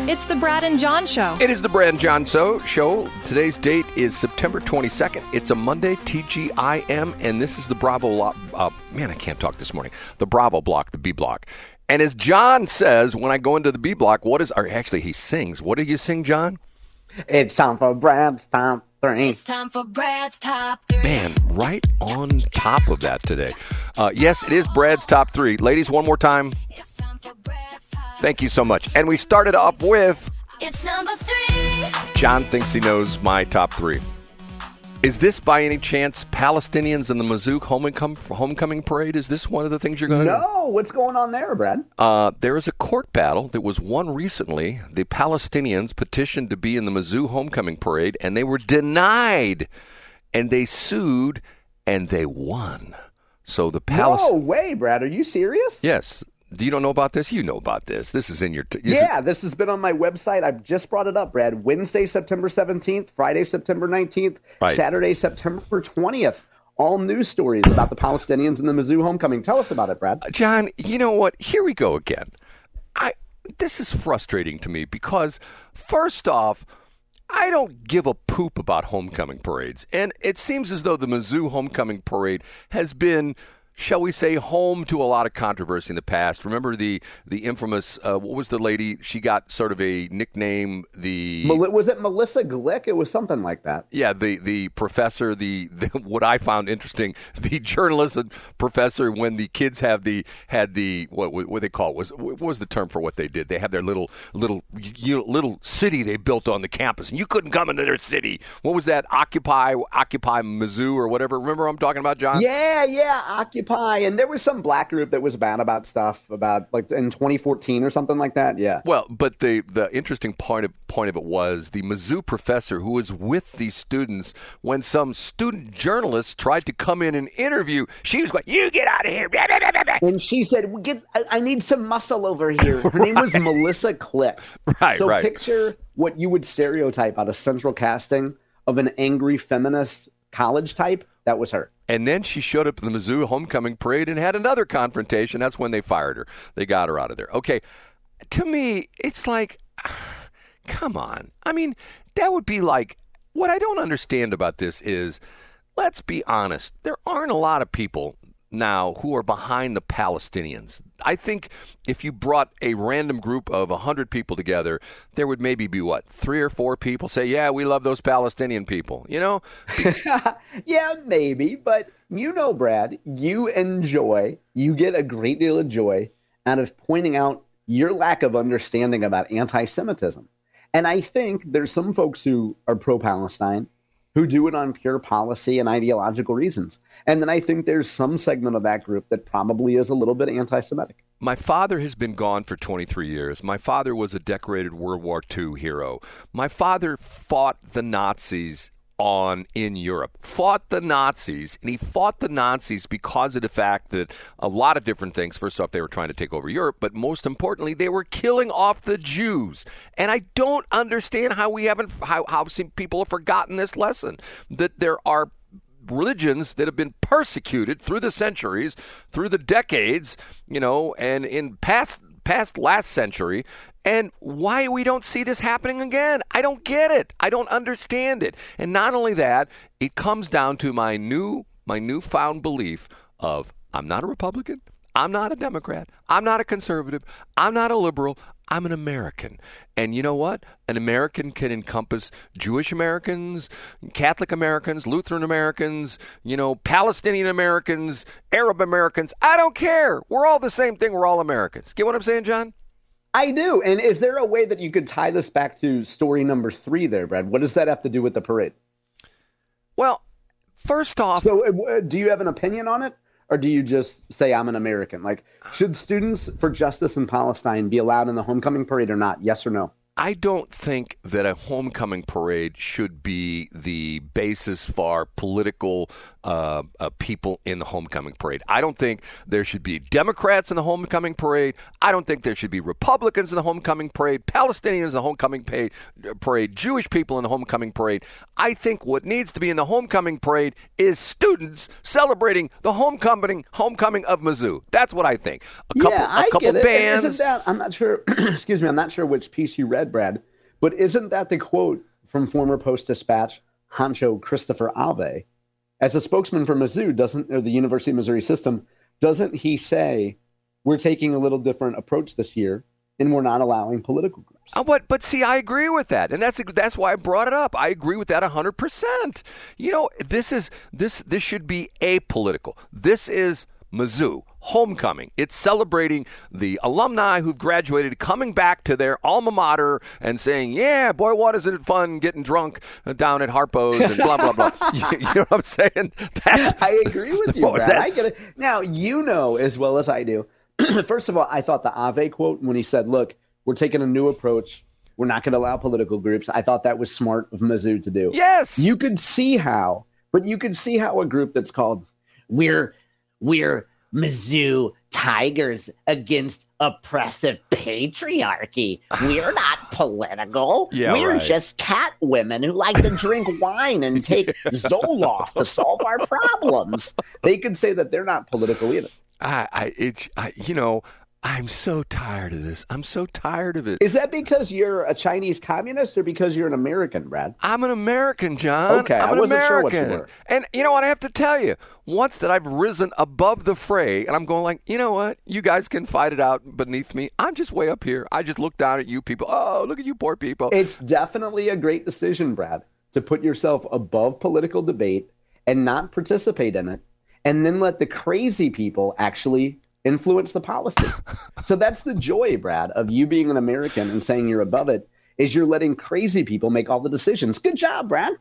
It's the Brad and John Show. It is the Brad and John Show. Today's date is September 22nd. It's a Monday, TGIM, and this is the Bravo, man, I can't talk this morning, the Bravo block, the B block. And as John says, when I go into the B block, he sings. What do you sing, John? It's time for Brad's Top 3. It's time for Brad's Top 3. Man, right on top of that today. Yes, it is Brad's Top 3. Ladies, one more time. It's time for Brad's Top 3. Thank you so much. And we started off with... It's number 3. John thinks he knows my top 3. Is this by any chance Palestinians in the Mizzou Homecoming parade? Is this one of the things you're going to do? No, what's going on there, Brad? There is a court battle that was won recently. The Palestinians petitioned to be in the Mizzou Homecoming parade, and they were denied. And they sued, and they won. So the No way, Brad. Are you serious? Yes. Do you don't know about this? You know about this. This is in your... This has been on my website. I've just brought it up, Brad. Wednesday, September 17th, Friday, September 19th, right. Saturday, September 20th. All news stories about the Palestinians and the Mizzou Homecoming. Tell us about it, Brad. John, you know what? Here we go again. This is frustrating to me because, first off, I don't give a poop about homecoming parades. And it seems as though the Mizzou Homecoming parade has been... shall we say, home to a lot of controversy in the past. Remember the infamous, what was the lady? She got sort of a nickname. Was it Melissa Glick? It was something like that. Yeah, the professor, the what I found interesting, the journalism professor, when the kids had the what they call it, what was the term for what they did? They had their little city they built on the campus, and you couldn't come into their city. What was that? Occupy Mizzou or whatever. Remember what I'm talking about, John? Yeah, Occupy. And there was some black group that was bad about stuff about like in 2014 or something like that. Yeah. Well, but the interesting point of it was the Mizzou professor who was with these students when some student journalist tried to come in and interview. She was going, "You get out of here!" And she said, "I need some muscle over here." Her name was Melissa Click. Right. So picture what you would stereotype out of central casting of an angry feminist college type. That was her. And then she showed up at the Mizzou Homecoming parade and had another confrontation. That's when they fired her. They got her out of there. Okay, to me, it's like, come on. I mean, that would be like, what I don't understand about this is, let's be honest, there aren't a lot of people now who are behind the Palestinians. I think if you brought a random group of 100 people together, there would maybe be, 3 or 4 people say, yeah, we love those Palestinian people, you know? Yeah, maybe. But Brad, you get a great deal of joy out of pointing out your lack of understanding about anti-Semitism. And I think there's some folks who are pro-Palestine who do it on pure policy and ideological reasons. And then I think there's some segment of that group that probably is a little bit anti-Semitic. My father has been gone for 23 years. My father was a decorated World War II hero. My father fought the Nazis in Europe, fought the Nazis, and he fought the Nazis because of the fact that a lot of different things. First off, they were trying to take over Europe, but most importantly, they were killing off the Jews. And I don't understand how some people have forgotten this lesson, that there are religions that have been persecuted through the centuries, through the decades, and in past last century, and why we don't see this happening again. I don't get it. I don't understand it. And not only that, it comes down to my newfound belief of I'm not a Republican, I'm not a Democrat, I'm not a conservative, I'm not a liberal, I'm an American. And you know what? An American can encompass Jewish Americans, Catholic Americans, Lutheran Americans, Palestinian Americans, Arab Americans. I don't care. We're all the same thing. We're all Americans. Get what I'm saying, John? I do. And is there a way that you could tie this back to story number 3 there, Brad? What does that have to do with the parade? Well, first off... So do you have an opinion on it? Or do you just say I'm an American? Like, should students for justice in Palestine be allowed in the homecoming parade or not? Yes or no? I don't think that a homecoming parade should be the basis for political people in the homecoming parade. I don't think there should be Democrats in the homecoming parade. I don't think there should be Republicans in the homecoming parade, Palestinians in the homecoming parade, Jewish people in the homecoming parade. I think what needs to be in the homecoming parade is students celebrating the homecoming of Mizzou. That's what I think. A couple bands. I'm not sure. Excuse me. I'm not sure which piece you read read, Brad, but isn't that the quote from former Post-Dispatch honcho Christopher Ave? As a spokesman for Mizzou, or the University of Missouri system, doesn't he say, we're taking a little different approach this year and we're not allowing political groups? But see, I agree with that, and that's why I brought it up. I agree with that 100%. This should be apolitical. This is Mizzou Homecoming. It's celebrating the alumni who've graduated, coming back to their alma mater and saying, yeah, boy, what is it fun getting drunk down at Harpo's and blah, blah, blah. You know what I'm saying? I agree with you, Brad. I get it. Now, you know as well as I do. First of all, I thought the Ave quote when he said, look, we're taking a new approach. We're not going to allow political groups. I thought that was smart of Mizzou to do. Yes. You could see how a group that's called We're Mizzou Tigers against oppressive patriarchy. We're not political. Yeah, We're right. just cat women who like to drink wine and take Zoloft to solve our problems. They could say that they're not political either. I'm so tired of this. I'm so tired of it. Is that because you're a Chinese communist or because you're an American, Brad? I'm an American, John. Okay, I'm I an wasn't sure what you American. were. And you know what? I have to tell you, once that I've risen above the fray, and I'm going like, you know what? You guys can fight it out beneath me. I'm just way up here. I just look down at you people. Oh, look at you poor people. It's definitely a great decision, Brad, to put yourself above political debate and not participate in it, and then let the crazy people actually influence the policy. So that's the joy, Brad, of you being an American and saying you're above it, is you're letting crazy people make all the decisions. Good job, Brad.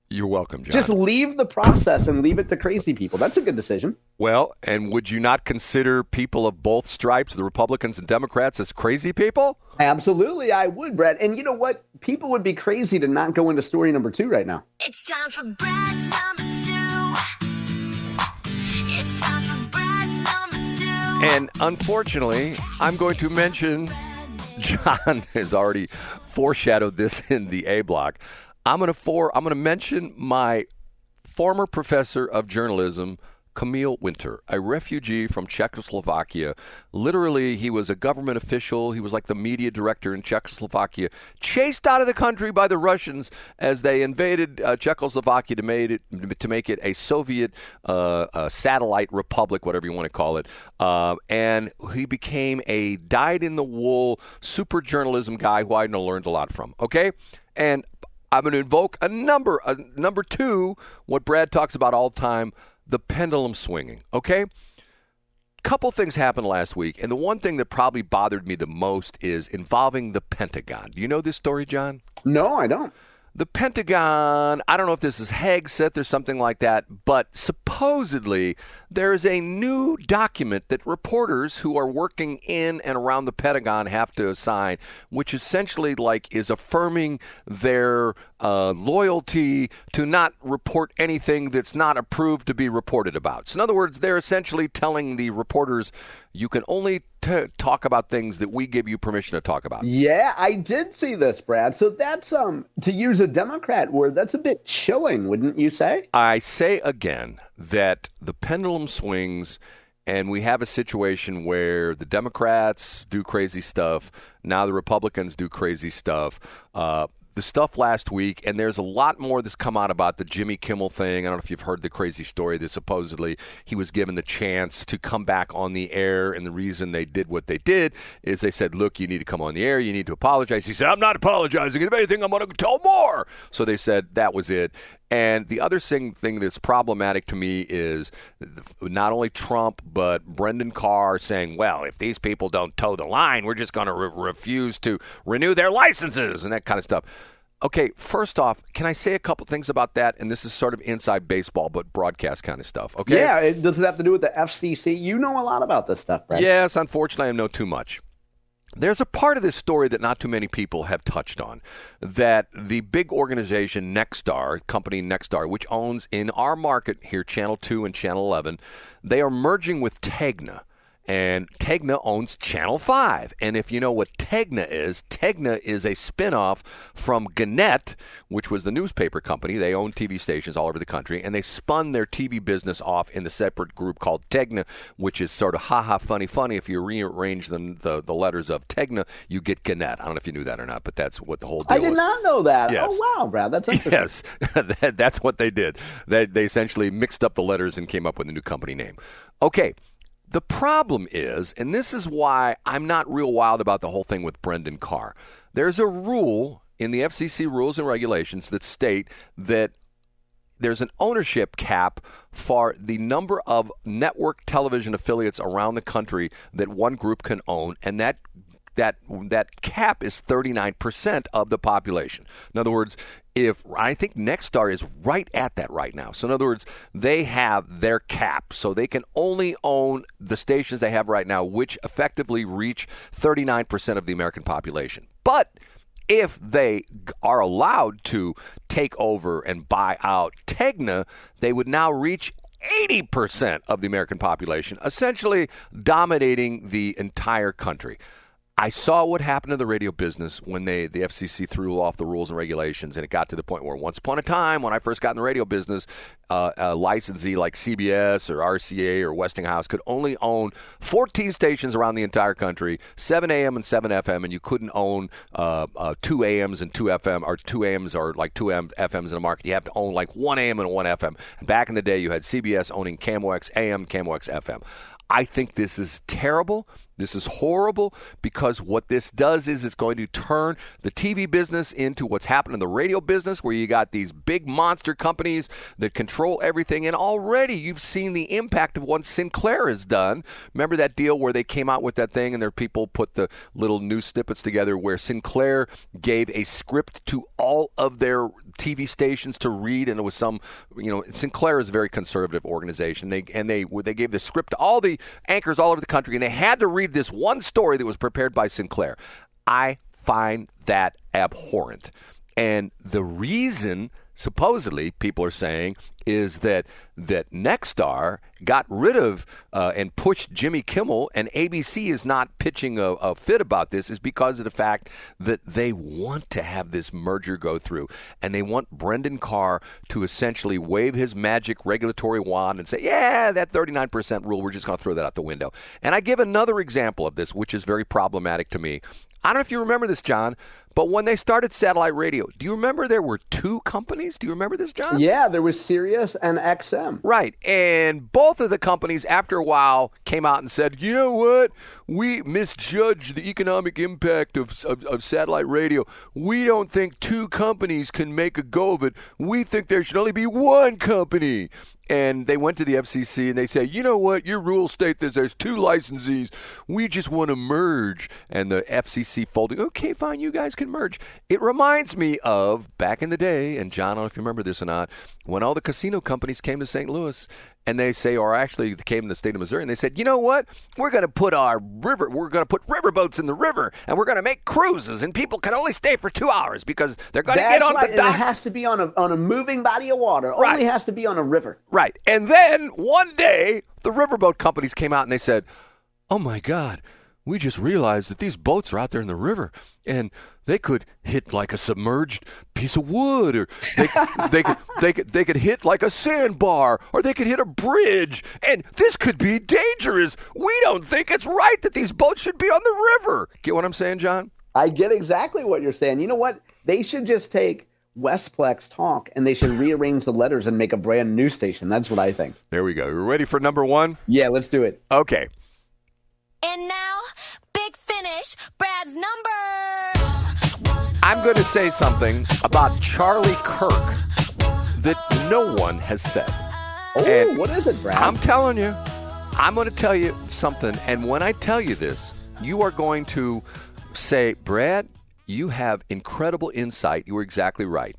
You're welcome, John. Just leave the process and leave it to crazy people. That's a good decision. Well, and would you not consider people of both stripes, the Republicans and Democrats, as crazy people? Absolutely, I would, Brad. And you know what? People would be crazy to not go into story number 2 right now. It's time for Brad's number 2. It's time for Brad's number 2. And unfortunately, I'm going to mention, John has already foreshadowed this in the A block. I'm going to mention my former professor of journalism, Camille Winter, a refugee from Czechoslovakia. Literally, he was a government official. He was like the media director in Czechoslovakia, chased out of the country by the Russians as they invaded Czechoslovakia to make it a Soviet satellite republic, whatever you want to call it. And he became a dyed-in-the-wool super journalism guy who I learned a lot from. Okay? And I'm going to invoke number 2, what Brad talks about all the time, the pendulum swinging, okay? Couple things happened last week, and the one thing that probably bothered me the most is involving the Pentagon. Do you know this story, John? No, I don't. The Pentagon, I don't know if this is Hegseth or something like that, but supposedly there is a new document that reporters who are working in and around the Pentagon have to sign, which essentially is affirming their loyalty to not report anything that's not approved to be reported about. So in other words, they're essentially telling the reporters, you can only talk about things that we give you permission to talk about. Yeah, I did see this, Brad. So that's, to use a Democrat word, that's a bit chilling, wouldn't you say? I say again that the pendulum swings, and we have a situation where the Democrats do crazy stuff. Now the Republicans do crazy stuff. The stuff last week, and there's a lot more that's come out about the Jimmy Kimmel thing. I don't know if you've heard the crazy story that supposedly he was given the chance to come back on the air, and the reason they did what they did is they said, look, you need to come on the air, you need to apologize. He said, I'm not apologizing. If anything, I'm going to tell more. So they said that was it. And the other thing that's problematic to me is not only Trump, but Brendan Carr saying, well, if these people don't toe the line, we're just going to refuse to renew their licenses and that kind of stuff. Okay, first off, can I say a couple things about that? And this is sort of inside baseball, but broadcast kind of stuff, okay? Yeah, does it have to do with the FCC? You know a lot about this stuff, Brad. Yes, unfortunately, I know too much. There's a part of this story that not too many people have touched on, that the big organization Nexstar, company Nexstar, which owns in our market here Channel 2 and Channel 11, they are merging with Tegna. And Tegna owns Channel 5. And if you know what Tegna is a spinoff from Gannett, which was the newspaper company. They own TV stations all over the country, and they spun their TV business off in the separate group called Tegna, which is sort of ha-ha, funny. If you rearrange the letters of Tegna, you get Gannett. I don't know if you knew that or not, but that's what the whole deal was. I did not know that. Yes. Oh, wow, Brad. That's interesting. Yes, that's what they did. They essentially mixed up the letters and came up with a new company name. Okay. The problem is, and this is why I'm not real wild about the whole thing with Brendan Carr, there's a rule in the FCC rules and regulations that state that there's an ownership cap for the number of network television affiliates around the country that one group can own, and that cap is 39% of the population. In other words, if I think Nexstar is right at that right now. So in other words, they have their cap. So they can only own the stations they have right now, which effectively reach 39% of the American population. But if they are allowed to take over and buy out Tegna, they would now reach 80% of the American population, essentially dominating the entire country. I saw what happened to the radio business when the FCC threw off the rules and regulations, and it got to the point where once upon a time, when I first got in the radio business, a licensee like CBS or RCA or Westinghouse could only own 14 stations around the entire country, 7 a.m. and 7 FM, and you couldn't own 2 a.m.s and 2 FM, or 2 a.m.s or like 2 FMs in a market. You have to own like 1 a.m. and 1 FM. And back in the day, you had CBS owning KMOX AM, KMOX FM. I think this is terrible. This is horrible, because what this does is it's going to turn the TV business into what's happened in the radio business, where you got these big monster companies that control everything. And already you've seen the impact of what Sinclair has done. Remember that deal where they came out with that thing and their people put the little news snippets together, where Sinclair gave a script to all of their TV stations to read, and it was some, Sinclair is a very conservative organization. They gave the script to all the anchors all over the country, and they had to read this one story that was prepared by Sinclair. I find that abhorrent. And the reason, supposedly, people are saying, is that Nexstar got rid of and pushed Jimmy Kimmel, and ABC is not pitching a fit about this, is because of the fact that they want to have this merger go through, and they want Brendan Carr to essentially wave his magic regulatory wand and say, yeah, that 39% rule, we're just going to throw that out the window. And I give another example of this, which is very problematic to me. I don't know if you remember this, John, but when they started satellite radio, do you remember there were two companies? Do you remember this, John? Yeah, there was Sirius and XM. Right. And both of the companies, after a while, came out and said, you know what? We misjudged the economic impact of satellite radio. We don't think two companies can make a go of it. We think there should only be one company. And they went to the FCC and they say, you know what? Your rules state that there's two licensees. We just want to merge. And the FCC folded. Okay, fine, you guys can merge. It reminds me of back in the day, and John, I don't know if you remember this or not, when all the casino companies came to St. Louis, and they say, or actually came to the state of Missouri, and they said, you know what? We're going to put riverboats in the river, and we're going to make cruises, and people can only stay for 2 hours because they're going to get on the dock. And it has to be on a moving body of water. Right. Only has to be on a river. Right. And then one day, the riverboat companies came out and they said, oh my God, we just realized that these boats are out there in the river, and they could hit like a submerged piece of wood, or they could hit like a sandbar, or they could hit a bridge, and this could be dangerous. We don't think it's right that these boats should be on the river. Get what I'm saying, John? I get exactly what you're saying. You know what? They should just take Westplex Talk and they should rearrange the letters and make a brand new station. That's what I think. There we go. You ready for number one? Yeah, let's do it. Okay. And now, big finish, Brad's number. I'm going to say something about Charlie Kirk that no one has said. Oh, And what is it, Brad? I'm telling you. I'm going to tell you something. And when I tell you this, you are going to say, Brad, you have incredible insight. You were exactly right.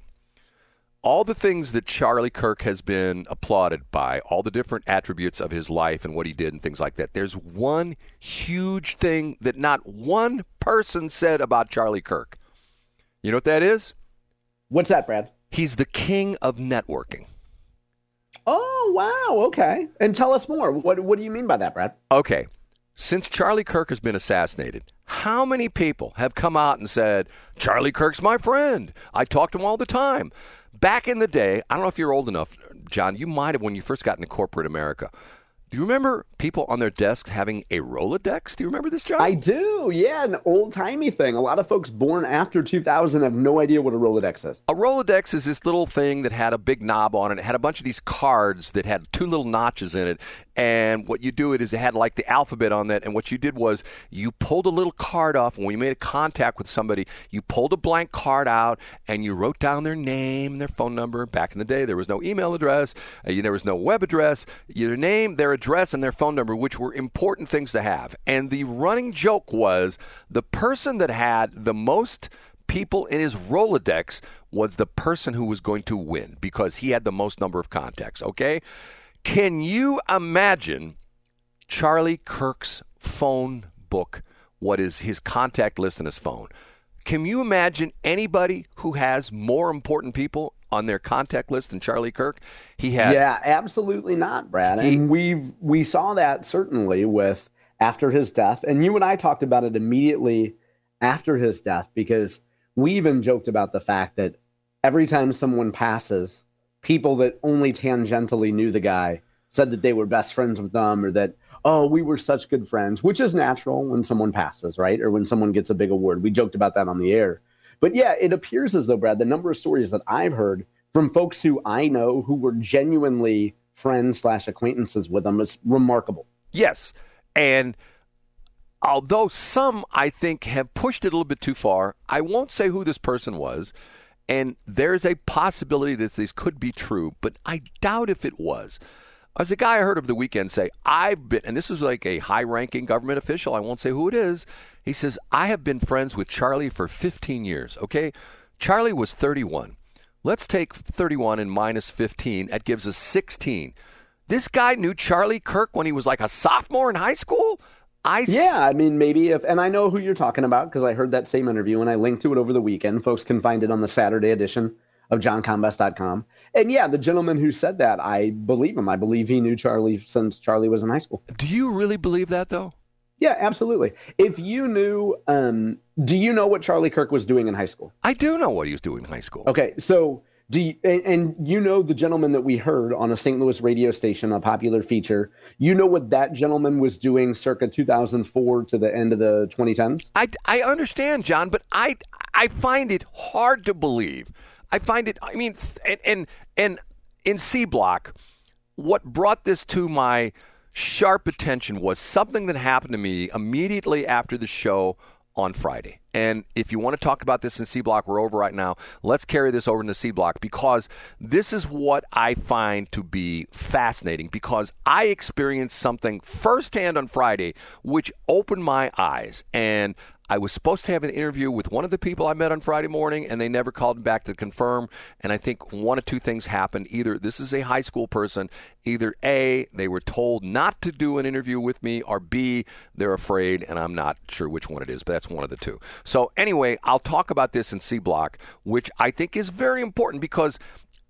All the things that Charlie Kirk has been applauded by, all the different attributes of his life and what he did and things like that, there's one huge thing that not one person said about Charlie Kirk. You know what that is? What's that, Brad? He's the king of networking. Oh, wow. Okay. And tell us more. What do you mean by that, Brad? Okay. since Charlie Kirk has been assassinated, how many people have come out and said, Charlie Kirk's my friend. I talk to him all the time. Back in the day, I don't know if you're old enough, John, you might have when you first got into corporate America. Do you remember people on their desks having a Rolodex? Do you remember this, John? I do, yeah, an old-timey thing. A lot of folks born after 2000 have no idea what a Rolodex is. A Rolodex is this little thing that had a big knob on it. It had a bunch of these cards that had two little notches in it. And what you do is it had like the alphabet on that. And what you did was you pulled a little card off. And when you made a contact with somebody, you pulled a blank card out and you wrote down their name and their phone number. Back in the day, there was no email address. There was no web address. Their name, their address, and their phone number, which were important things to have. And the running joke was the person that had the most people in his Rolodex was the person who was going to win because he had the most number of contacts, okay? Can you imagine Charlie Kirk's phone book, what is his contact list in his phone? Can you imagine anybody who has more important people on their contact list than Charlie Kirk? Yeah, absolutely not, Brad. And we saw that certainly with after his death. And you and I talked about it immediately after his death because we even joked about the fact that every time someone passes, people that only tangentially knew the guy said that they were best friends with them or that, oh, we were such good friends, which is natural when someone passes, right? Or when someone gets a big award. We joked about that on the air. But yeah, it appears as though, Brad, the number of stories that I've heard from folks who I know who were genuinely friends/acquaintances with them is remarkable. Yes. And although some, I think, have pushed it a little bit too far, I won't say who this person was. And there's a possibility that this could be true, but I doubt if it was. As a guy I heard over the weekend say, and this is like a high-ranking government official, I won't say who it is. He says, I have been friends with Charlie for 15 years, okay? Charlie was 31. Let's take 31 and minus 15. That gives us 16. This guy knew Charlie Kirk when he was like a sophomore in high school? Yeah, I mean, maybe and I know who you're talking about because I heard that same interview and I linked to it over the weekend. Folks can find it on the Saturday edition of johncombest.com. And yeah, the gentleman who said that, I believe him. I believe he knew Charlie since Charlie was in high school. Do you really believe that, though? Yeah, absolutely. If you knew, do you know what Charlie Kirk was doing in high school? I do know what he was doing in high school. Okay, so and you know the gentleman that we heard on a St. Louis radio station, a popular feature, you know what that gentleman was doing circa 2004 to the end of the 2010s? I understand, John, but I find it hard to believe. And in C Block, what brought this to my sharp attention was something that happened to me immediately after the show on Friday. And if you want to talk about this in C Block, we're over right now. Let's carry this over into C Block because this is what I find to be fascinating because I experienced something firsthand on Friday which opened my eyes. And I was supposed to have an interview with one of the people I met on Friday morning, and they never called me back to confirm. And I think one of two things happened. Either this is a high school person, either A, they were told not to do an interview with me, or B, they're afraid, and I'm not sure which one it is, but that's one of the two. So anyway, I'll talk about this in C Block, which I think is very important because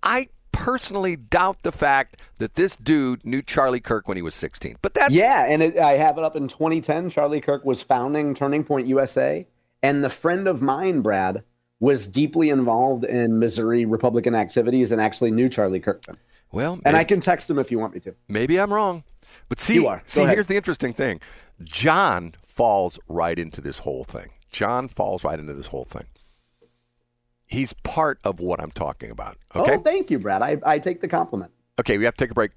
I personally doubt the fact that this dude knew Charlie Kirk when he was 16. But that's and I have it up in 2010. Charlie Kirk was founding Turning Point USA, and the friend of mine, Brad, was deeply involved in Missouri Republican activities and actually knew Charlie Kirk then. Well, and I can text him if you want me to. Maybe I'm wrong, but see, here's the interesting thing: John falls right into this whole thing. He's part of what I'm talking about. Okay? Oh, thank you, Brad. I take the compliment. Okay, we have to take a break.